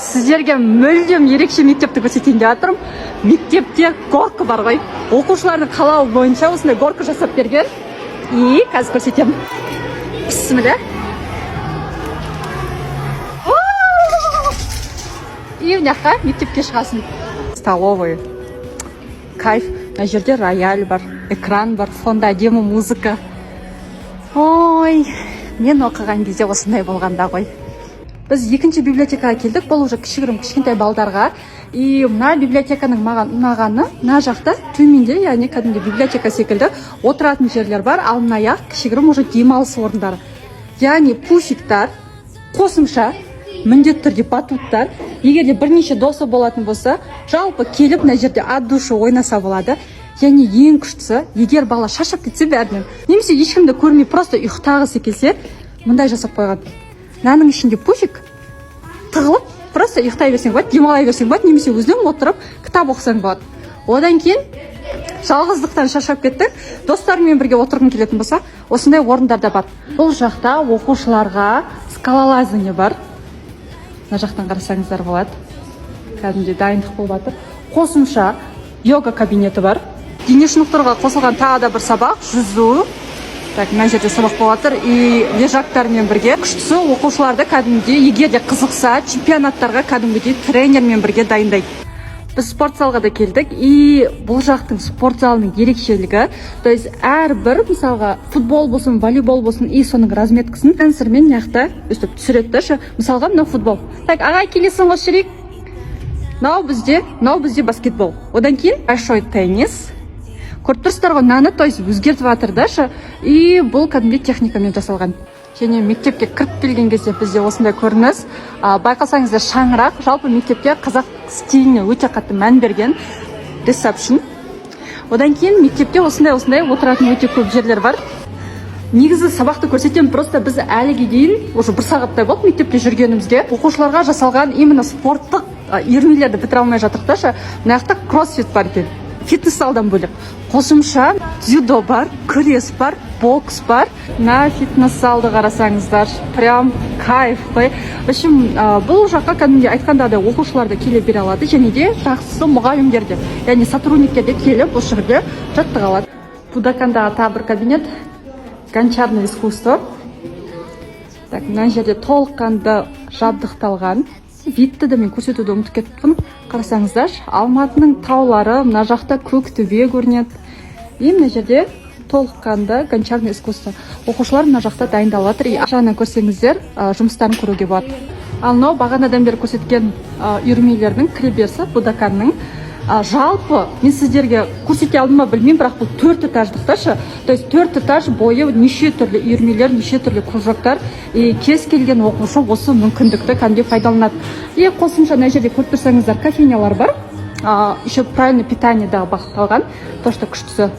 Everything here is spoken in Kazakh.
Сіздерге мүлдем ерекше мектепті көрсетейін деп жатырмын. Мектепте горка бар ғой. Оқушылардың қалауы бойынша осындай горка жасап берген. И қазір көрсетемін. Бісміллә. И мына жаққа мектепке шығасың. Столовый. Кайф. Мына жерде рояль бар, экран бар, фонда әдемі музыка. Ой, мен оқыған кезде осындай болғанда ғой. Біз екінші библиотекаға келдік, бұл уже кішкентай балдарға. И мына библиотеканың маған ұнағаны, мына жақта төменде, яғни кәдімгі библиотека секілді отыратын жерлер бар, ал мына жақ кішігірім уже демалыс орындары. Яғни пуфиктар, қосымша, міндетті түрде батуттар. Егер де бірнеше досы болатын болса, жалпы келіп мына жерде от души ойнаса болады. Яғни ең күштісі, егер бала шаршап кетсе бәрінен, немесе ешкімді көрмей просто ұйықтағысы келсе, мындай жасап қойған. Мынаның ішінде пуфик тығылып, просто ұйықтай берсең болады, демалай берсең болады, немесе өзің отырып кітап оқысаң болады. Одан кейін жалғыздықтан шаршап кеттік, достарымен бірге отырғың келетін болса, осындай орындар да бар. Бұл жақта оқушыларға скалолазание бар. Мына жақтан қарасаңыздар болады. Кәдімгі дайындық болып жатыр. Қосымша йога кабинеті бар. Дене шынықтыруға қосылған тағы да бір сабақ, жүзу. Так, мына жерде сабақ болып жатыр. И лежактармен бірге күштісі оқушыларды кәдімгідей, егер де қызықса, чемпионаттарға кәдімгідей тренермен бірге дайындайды. Біз спорт залға да келдік. И бұл жақтың спорт залының ерекшелігі, то есть әрбір мысалға футбол болсын, волейбол болсын, и соның разметкасын сенсормен мыняқта өстіп түсіреді. Мысалға мынау футбол. Так, ағай келесің осы жүрейік. Мынау бізде баскетбол. Одан кейін большой теннис. Көріп тұрсыздар ғой, мынаны то есть өзгертіп жатыр да. И бұл кәдімгі техникамен жасалған. Және мектепке кіріп келген кезде бізде осындай көрініс. Байқасаңыздар шаңырақ, жалпы мектепте қазақ стиліне өте қатты мән берген ресепшн. Одан кейін мектепте осындай отыратын өте көп жерлер бар. Негізі сабақты көрсетем, просто біз әліге дейін уже бір сағаттай болды мектепте жүргенімізге. Оқушыларға жасалған именно спорттық үйірмелерді бітіре алмай жатырмыз. Мына жақта кроссфит бар екен. Фитнес залдан бөлек. Қосымша дзюдо бар, күрес бар, бокс бар. На фитнес залды қарасаңыздар, прям кайф қой. Бұл жаққа кәдімгі айтқанда оқушыларды келе бере алады, және де жақсысы мұғалімдер де, яғни сотрудниктер де келіп осы жерде жаттыға алады. Будакандағы тағы бір кабинет, гончарное искусство. Так, мына жерде толыққанды жабдықталған. Витті де мен көрсетуді ұмытып кеттім. Қарасаңыздар, Алматының таулары, мына жақта Көктөбе көрінеді. И мына жерде толыққанды гончарное искусство. Оқушылар мына жақта дайындалып жатыр. Жағынан көрсеңіздер, жұмыстарын көруге болады. Ал мынау бағанадан бері көрсеткен үйірмелердің кіреберісі Будаканның. Жалпы мен сіздерге көрсете алдым ба білмеймін, бірақ бұл 4 этаждықташы. То есть 4 этаж бойы неше түрлі үйірмелер, неше түрлі кружоктар. Кез келген оқушы осы мүмкіндікті кәдімгі пайдаланады. И қосымша мына жерде көріп тұрсаңыздар, кофейнялар бар. Еще правильный питание да бағытталған. То, что күштісі.